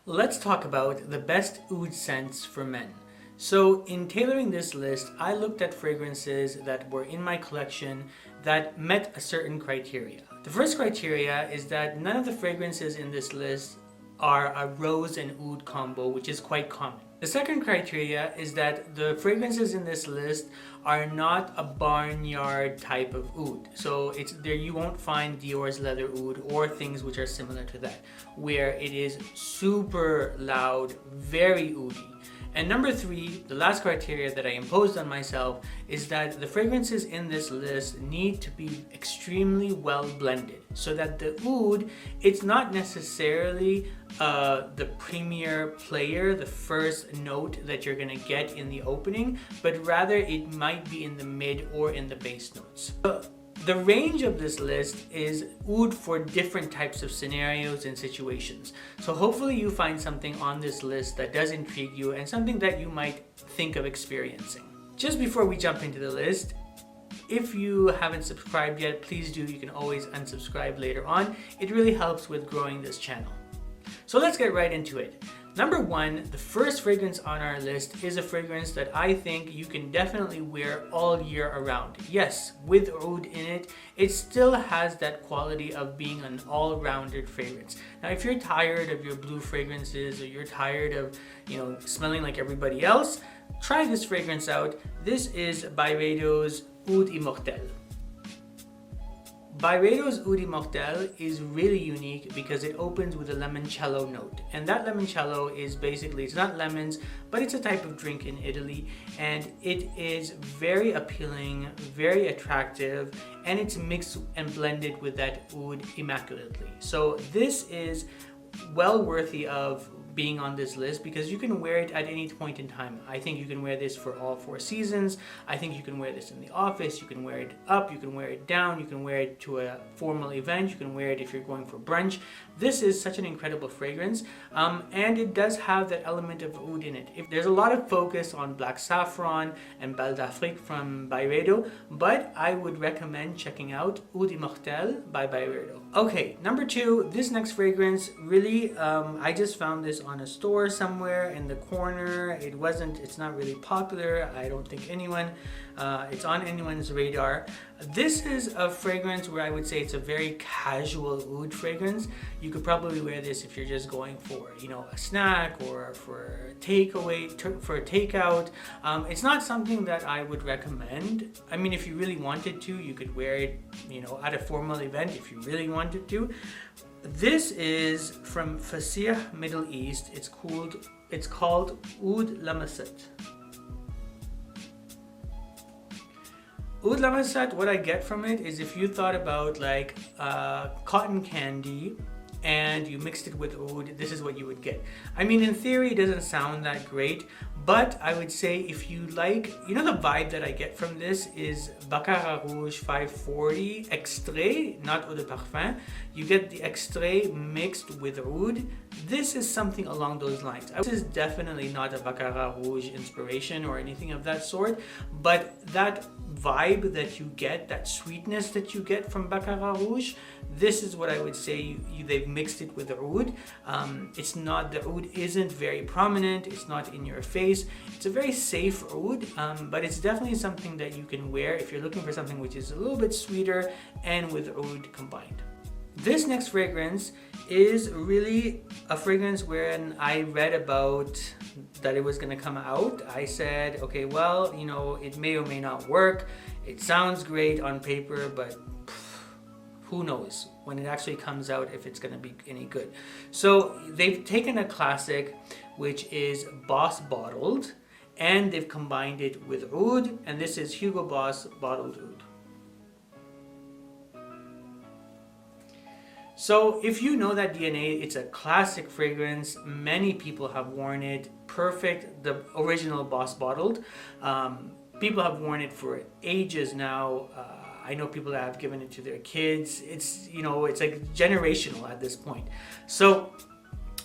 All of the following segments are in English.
Let's talk about the best oud scents for men. So in tailoring this list, I looked at fragrances that were in my collection that met a certain criteria. The first criteria is that none of the fragrances in this list are a rose and oud combo, which is quite common. The second criteria is that the fragrances in this list are not a barnyard type of oud. So it's there, you won't find Dior's leather oud or things which are similar to that, where it is super loud, very oudy. And number three, the last criteria that I imposed on myself is that the fragrances in this list need to be extremely well blended, so that the oud, it's not necessarily the premier player, the first note that you're gonna get in the opening, but rather it might be in the mid or in the base notes. The range of this list is oud for different types of scenarios and situations. So hopefully you find something on this list that does intrigue you and something that you might think of experiencing. Just before we jump into the list, if you haven't subscribed yet, please do. You can always unsubscribe later on. It really helps with growing this channel. So let's get right into it. Number one, the first fragrance on our list is a fragrance that I think you can definitely wear all year around. Yes, with oud in it, it still has that quality of being an all-rounded fragrance. Now, if you're tired of your blue fragrances or you're tired of, smelling like everybody else, try this fragrance out. This is BYREDO'S Oud Immortelle. BYREDO'S Oud Immortelle is really unique because it opens with a limoncello note, and that limoncello is basically, it's not lemons, but it's a type of drink in Italy, and it is very appealing, very attractive, and it's mixed and blended with that oud immaculately. So this is well worthy of being on this list because you can wear it at any point in time. I think you can wear this for all 4 seasons. I think you can wear this in the office. You can wear it up, you can wear it down, you can wear it to a formal event, you can wear it if you're going for brunch. This is such an incredible fragrance, and it does have that element of oud in it. There's a lot of focus on black saffron and Belle d'Afrique from BYREDO, but I would recommend checking out Oud Immortelle by BYREDO. Okay, number 2, this next fragrance, really, I just found this on a store somewhere in the corner. It's not really popular. I don't think it's on anyone's radar. This is a fragrance where I would say it's a very casual oud fragrance. You could probably wear this if you're just going for, a snack or for takeaway, for a takeout. It's not something that I would recommend. I mean, if you really wanted to, you could wear it, at a formal event if you really wanted to. This is from Fasih, Middle East. It's called Oud Lamaset. Oud Lamaset, what I get from it is if you thought about like cotton candy and you mixed it with oud, this is what you would get. I mean, in theory, it doesn't sound that great, but I would say if you like, the vibe that I get from this is Baccarat Rouge 540 extrait, not eau de parfum. You get the extrait mixed with oud. This is something along those lines. This is definitely not a Baccarat Rouge inspiration or anything of that sort, but that vibe that you get, that sweetness that you get from Baccarat Rouge, this is what I would say they've mixed it with the oud. The oud isn't very prominent, it's not in your face. It's a very safe oud, but it's definitely something that you can wear if you're looking for something which is a little bit sweeter and with oud combined. This next fragrance is really a fragrance when I read about that it was going to come out. I said, okay, well, it may or may not work. It sounds great on paper, but who knows when it actually comes out if it's going to be any good. So they've taken a classic, which is Boss Bottled, and they've combined it with oud, and this is Hugo Boss Bottled Oud. So if you know that DNA, it's a classic fragrance. Many people have worn it. Perfect, the original Boss Bottled. People have worn it for ages now. I know people that have given it to their kids. It's like generational at this point. So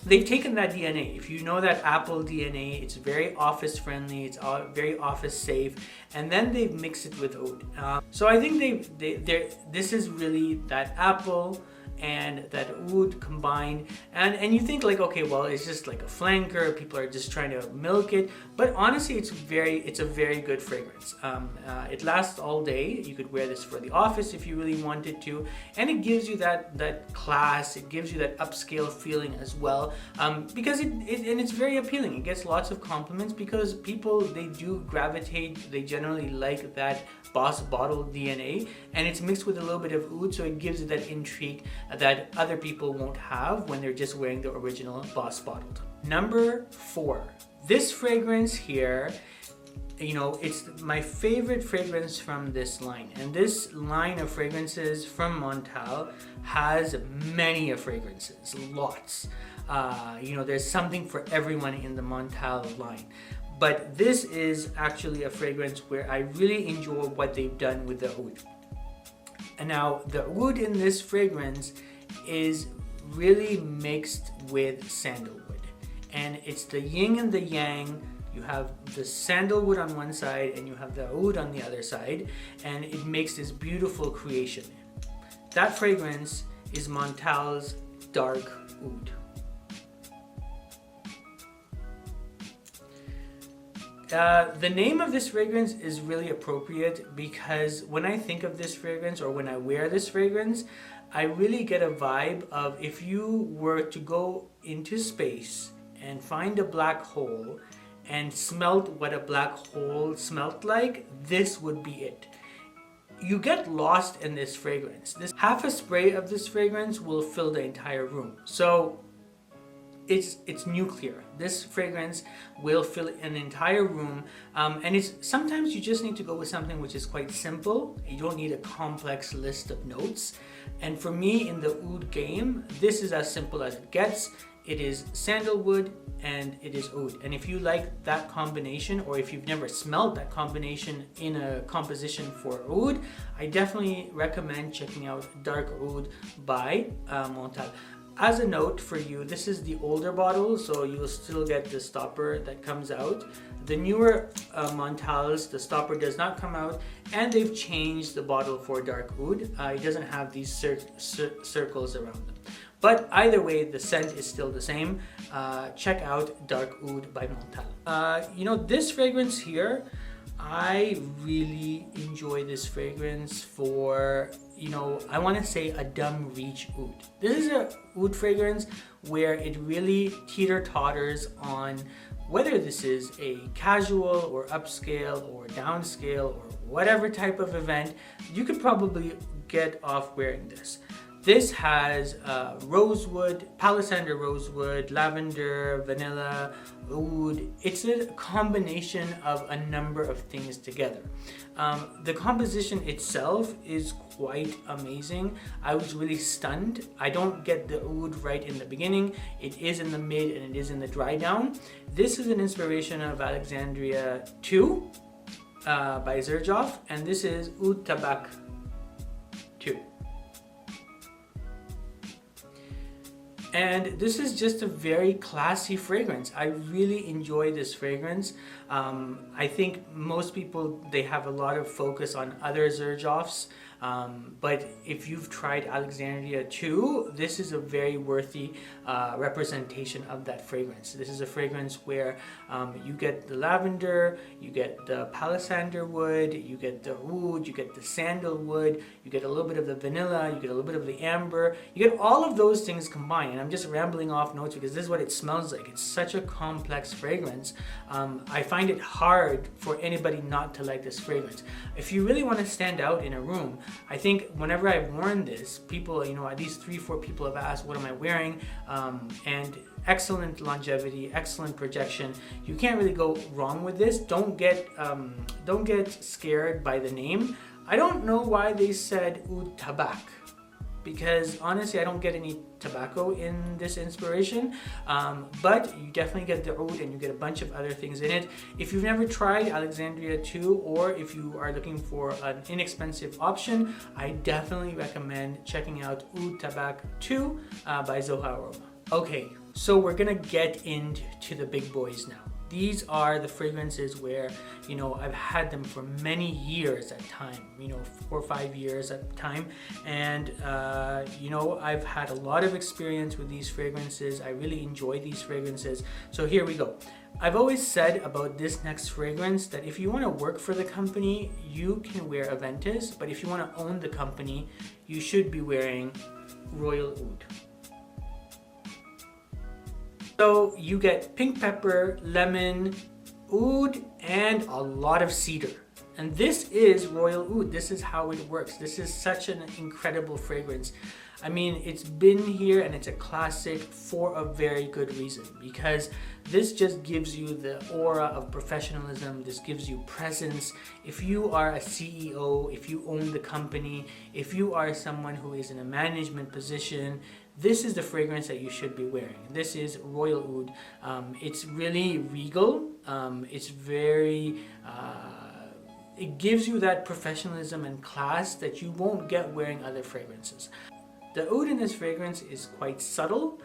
they've taken that DNA. If you know that Apple DNA, it's very office friendly, it's very office safe, and then they've mixed it with oud. So I think this is really that Apple and that oud combined, and you think like, okay, well, it's just like a flanker, people are just trying to milk it, but honestly it's a very good fragrance. It lasts all day. You could wear this for the office if you really wanted to, and it gives you that class, it gives you that upscale feeling as well, because and it's very appealing. It gets lots of compliments because people, they do gravitate, they generally like that Boss bottle DNA, and it's mixed with a little bit of oud, so it gives it that intrigue that other people won't have when they're just wearing the original Boss bottled. Number 4, this fragrance here, you know, it's my favorite fragrance from this line, and this line of fragrances from MONTALE has many fragrances, lots. You know, there's something for everyone in the MONTALE line. But this is actually a fragrance where I really enjoy what they've done with the oud. And now the oud in this fragrance is really mixed with sandalwood. And it's the yin and the yang. You have the sandalwood on one side and you have the oud on the other side. And it makes this beautiful creation. That fragrance is MONTALE's Dark Oud. The name of this fragrance is really appropriate because when I think of this fragrance or when I wear this fragrance, I really get a vibe of if you were to go into space and find a black hole and smelt what a black hole smelt like, this would be it. You get lost in this fragrance. Half a spray of this fragrance will fill the entire room. So it's nuclear. This fragrance will fill an entire room, and it's sometimes you just need to go with something which is quite simple. You don't need a complex list of notes. And for me in the oud game, this is as simple as it gets. It is sandalwood and it is oud. And if you like that combination, or if you've never smelled that combination in a composition for oud, I definitely recommend checking out Dark Oud by MONTALE. As a note for you, this is the older bottle, so you'll still get the stopper that comes out. The newer MONTALEs, the stopper does not come out, and they've changed the bottle for Dark Oud. It doesn't have these circles around them. But either way, the scent is still the same. Check out Dark Oud by MONTALE. You know, this fragrance here, I really enjoy this fragrance for, you know, I want to say a dumb reach oud. This is a oud fragrance where it really teeter-totters on whether this is a casual or upscale or downscale or whatever type of event. You could probably get off wearing this. This has rosewood, palisander rosewood, lavender, vanilla, oud. It's a combination of a number of things together. The composition itself is quite amazing. I was really stunned. I don't get the oud right in the beginning. It is in the mid and it is in the dry down. This is an inspiration of Alexandria 2 by Xerjoff, and this is Oud Tabak 2. And this is just a very classy fragrance. I really enjoy this fragrance. I think most people, they have a lot of focus on other Xerjoffs. But if you've tried Alexandria 2, this is a very worthy representation of that fragrance. This is a fragrance where you get the lavender, you get the palisander wood, you get the oud, you get the sandalwood, you get a little bit of the vanilla, you get a little bit of the amber, you get all of those things combined. And I'm just rambling off notes because this is what it smells like. It's such a complex fragrance. I find it hard for anybody not to like this fragrance. If you really want to stand out in a room, I think whenever I've worn this, people, you know, at least 3-4 people have asked, what am I wearing? And excellent longevity, excellent projection. You can't really go wrong with this. Don't get scared by the name. I don't know why they said Oud Tabak, because honestly I don't get any tobacco in this inspiration, but you definitely get the oud and you get a bunch of other things in it. If you've never tried Alexandria 2, or if you are looking for an inexpensive option, I definitely recommend checking out Oud Tabak 2 by Zoha Aroma. Okay, so we're gonna get into the big boys now. These are the fragrances where, you know, I've had them for many years at time, you know, 4 or 5 years at time. And, you know, I've had a lot of experience with these fragrances. I really enjoy these fragrances. So here we go. I've always said about this next fragrance that if you want to work for the company, you can wear Aventus, but if you want to own the company, you should be wearing Royal Oud. So you get pink pepper, lemon, oud, and a lot of cedar. And this is Royal Oud. This is how it works. This is such an incredible fragrance. I mean, it's been here and it's a classic for a very good reason, because this just gives you the aura of professionalism. This gives you presence. If you are a CEO, if you own the company, if you are someone who is in a management position, this is the fragrance that you should be wearing. This is Royal Oud. It's really regal. It's very... it gives you that professionalism and class that you won't get wearing other fragrances. The oud in this fragrance is quite subtle.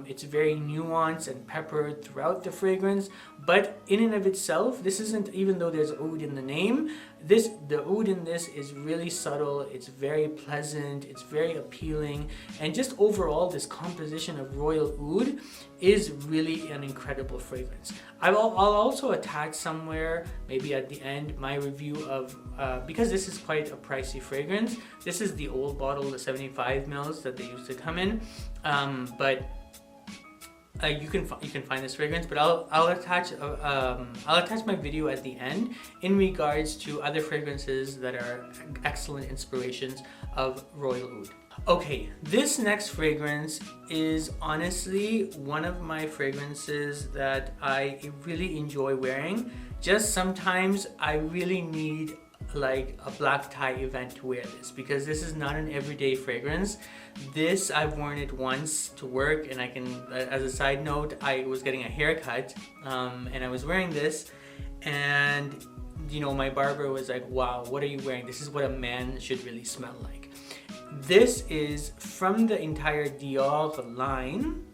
It's very nuanced and peppered throughout the fragrance, but in and of itself, this isn't, even though there's oud in the name, the oud in this is really subtle. It's very pleasant, it's very appealing, and just overall this composition of Royal Oud is really an incredible fragrance. I'll also attach somewhere, maybe at the end, my review of, because this is quite a pricey fragrance. This is the old bottle, the 75 mils that they used to come in, but you can find this fragrance, but I'll attach my video at the end in regards to other fragrances that are excellent inspirations of Royal Oud. Okay, this next fragrance is honestly one of my fragrances that I really enjoy wearing. Just sometimes I really need like a black tie event to wear this, because this is not an everyday fragrance. This, I've worn it once to work, and I can, as a side note, I was getting a haircut and I was wearing this, and you know, my barber was like, wow, what are you wearing? This is what a man should really smell like. This is from the entire Dior line.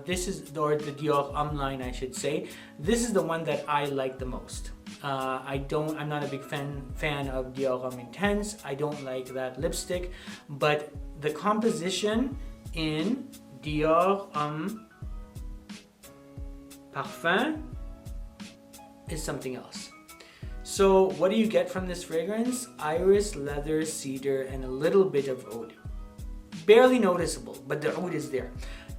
This is, or the Dior line, I should say. This is the one that I like the most. I'm not a big fan of Dior Homme Intense. I don't like that lipstick, but the composition in Dior Homme Parfum is something else. So what do you get from this fragrance? Iris, leather, cedar, and a little bit of oud. Barely noticeable, but the oud is there.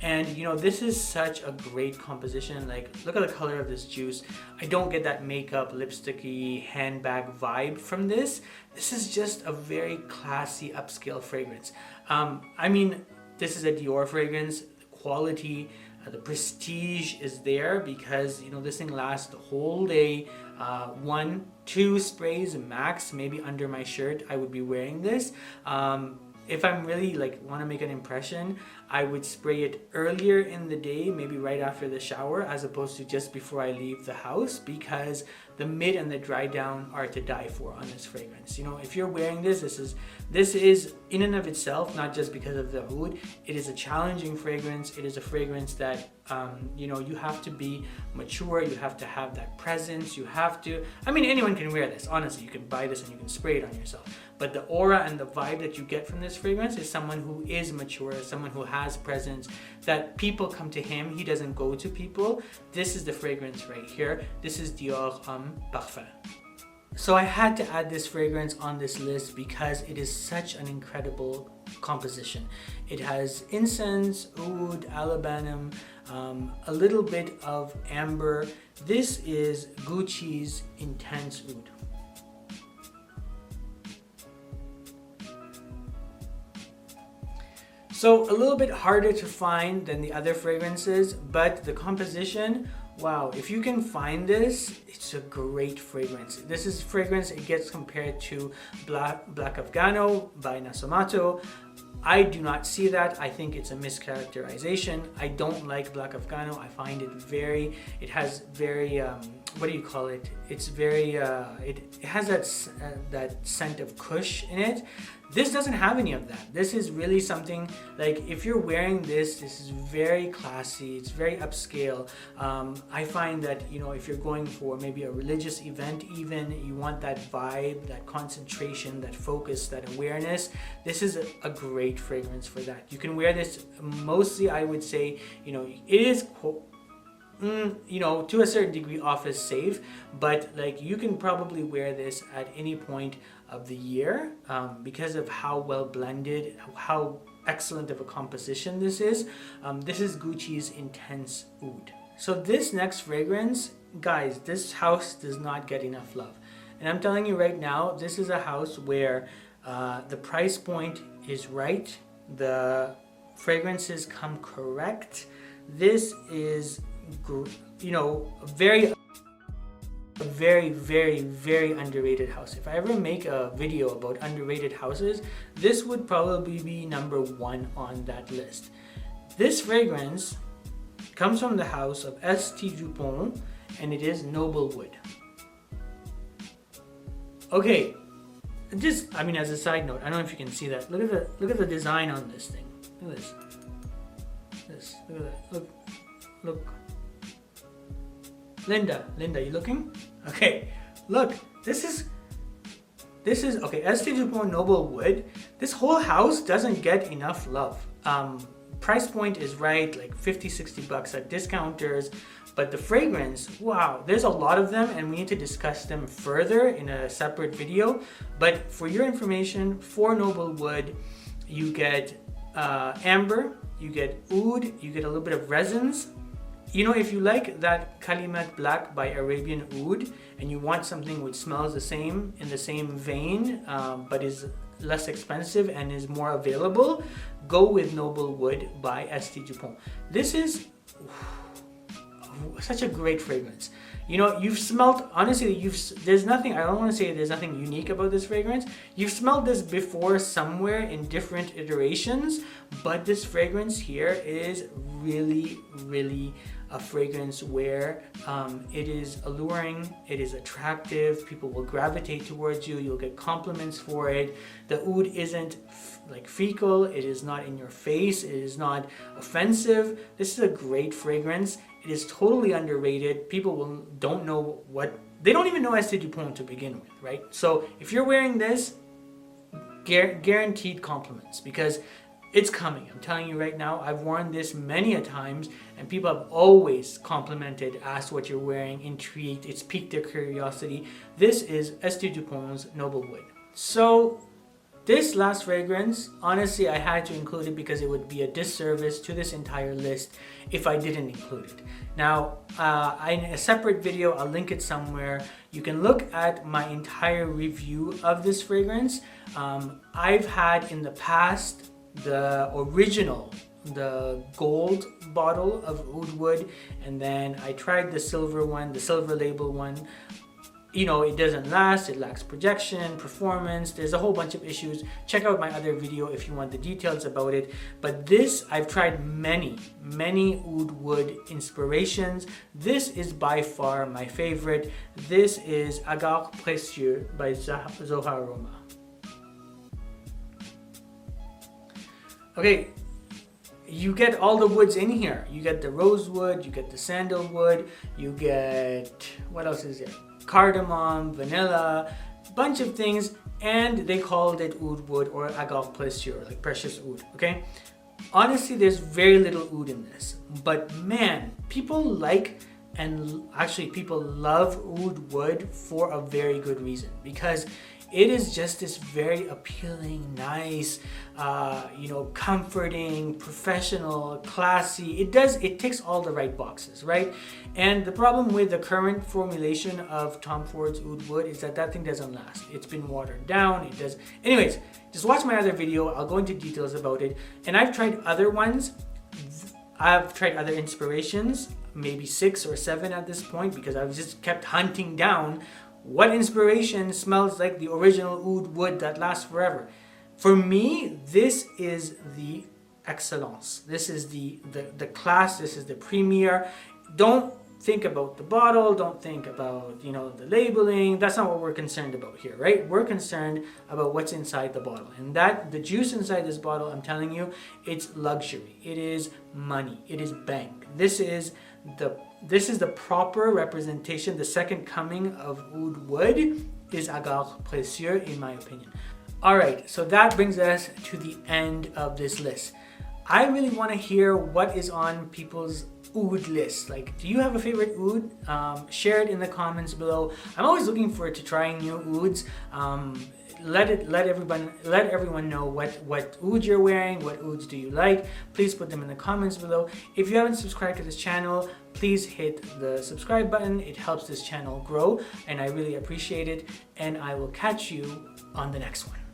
And you know, this is such a great composition. Like, look at the color of this juice. I don't get that makeup, lipsticky, handbag vibe from this. This is just a very classy, upscale fragrance. I mean, this is a Dior fragrance. The quality, the prestige is there, because you know, this thing lasts the whole day. 1, 2 sprays max, maybe under my shirt I would be wearing this. If I'm really like want to make an impression, I would spray it earlier in the day, maybe right after the shower, as opposed to just before I leave the house, because the mid and the dry down are to die for on this fragrance. You know, if you're wearing this, this is in and of itself, not just because of the oud, it is a challenging fragrance. It is a fragrance that you know, you have to be mature, you have to have that presence, you have to, I mean, anyone can wear this, honestly. You can buy this and you can spray it on yourself, but the aura and the vibe that you get from this fragrance is someone who is mature, someone who has presence, that people come to him, he doesn't go to people. This is the fragrance right here. This is Dior Homme Parfum. So I had to add this fragrance on this list because it is such an incredible composition. It has incense, oud, alabanum, a little bit of amber. This is Gucci's Intense Oud. So a little bit harder to find than the other fragrances, but the composition, wow, if you can find this, it's a great fragrance. This is fragrance, it gets compared to Black Afghano by Nasomato. I do not see that. I think it's a mischaracterization. I don't like Black Afghano. I find it very, it has very, what do you call it? It's very, it has that scent of kush in it This doesn't have any of that. This is really something like, if you're wearing this is very classy, it's very upscale. I find that, you know, if you're going for maybe a religious event, even you want that vibe, that concentration, that focus, that awareness, this is a great fragrance for that. You can wear this mostly, I would say, you know, it is, you know, to a certain degree office safe, but like you can probably wear this at any point of the year because of how well blended, how excellent of a composition this is. This is Gucci's Intense Oud. So this next fragrance, guys, this house does not get enough love. And I'm telling you right now, this is a house where the price point is right, the fragrances come correct. This is, you know, a very underrated house. If I ever make a video about underrated houses, this would probably be number 1 on that list. This fragrance comes from the house of St. Dupont, and it is Noble Wood. Okay, just, I mean, as a side note, I don't know if you can see that. Look at the design on this thing. Look at this. Look at that. Look. Linda, you looking? Okay, look, this is okay, St. Dupont Noble Wood. This whole house doesn't get enough love. Price point is right, like 50-60 bucks at discounters, but the fragrance, wow, there's a lot of them, and we need to discuss them further in a separate video. But for your information, for Noble Wood, you get amber, you get oud, you get a little bit of resins. You know, if you like that Kalimat Black by Arabian Oud and you want something which smells the same, in the same vein, but is less expensive and is more available, go with Noble Wood by St. Dupont. This is such a great fragrance. You know, you've smelled, honestly, there's nothing, I don't want to say there's nothing unique about this fragrance. You've smelled this before somewhere in different iterations, but this fragrance here is really a fragrance where it is alluring, it is attractive, people will gravitate towards you, you'll get compliments for it. The oud isn't like fecal, it is not in your face, it is not offensive. This is a great fragrance. It is totally underrated. People don't know they don't even know St. Dupont to begin with, right? So if you're wearing this, guaranteed compliments, because it's coming. I'm telling you right now, I've worn this many a times and people have always complimented, asked what you're wearing, intrigued, it's piqued their curiosity. This is St. Dupont's Noble Wood. So this last fragrance, honestly, I had to include it because it would be a disservice to this entire list if I didn't include it. Now, in a separate video, I'll link it somewhere. You can look at my entire review of this fragrance. I've had in the past the original, the gold bottle of Oud Wood, and then I tried the silver one, the silver label one. You know, it doesn't last, it lacks projection, performance, there's a whole bunch of issues. Check out my other video if you want the details about it. But this, I've tried many Oud Wood inspirations. This is by far my favorite. This is Agave Précieux by Zohar Roma. Okay, you get all the woods in here. You get the rosewood, you get the sandalwood, you get, what else is there? Cardamom, vanilla, bunch of things, and they called it Oud Wood or Agave Précieux, like precious oud, okay? Honestly, there's very little oud in this, but man, people like, and actually people love Oud Wood for a very good reason, because it is just this very appealing, nice, you know, comforting, professional, classy. It ticks all the right boxes, right? And the problem with the current formulation of Tom Ford's Oud Wood is that thing doesn't last. It's been watered down. It does. Anyways, just watch my other video. I'll go into details about it. And I've tried other ones. I've tried other inspirations, maybe 6 or 7 at this point, because I've just kept hunting down what inspiration smells like the original Oud Wood that lasts forever. For me, this is the excellence. This is the class. This is the premier. Don't think about the bottle, don't think about, the labeling. That's not what we're concerned about here, right? We're concerned about what's inside the bottle. And that, the juice inside this bottle, I'm telling you, it's luxury. It is money. It is bank. This is the proper representation. The second coming of oud wood is agar précieux, in my opinion. Alright, so that brings us to the end of this list. I really want to hear what is on people's oud list. Like, do you have a favorite oud? Share it in the comments below. I'm always looking forward to trying new ouds. Let everyone know what oud you're wearing, what ouds do you like. Please put them in the comments below. If you haven't subscribed to this channel, please hit the subscribe button. It helps this channel grow and I really appreciate it. And I will catch you on the next one.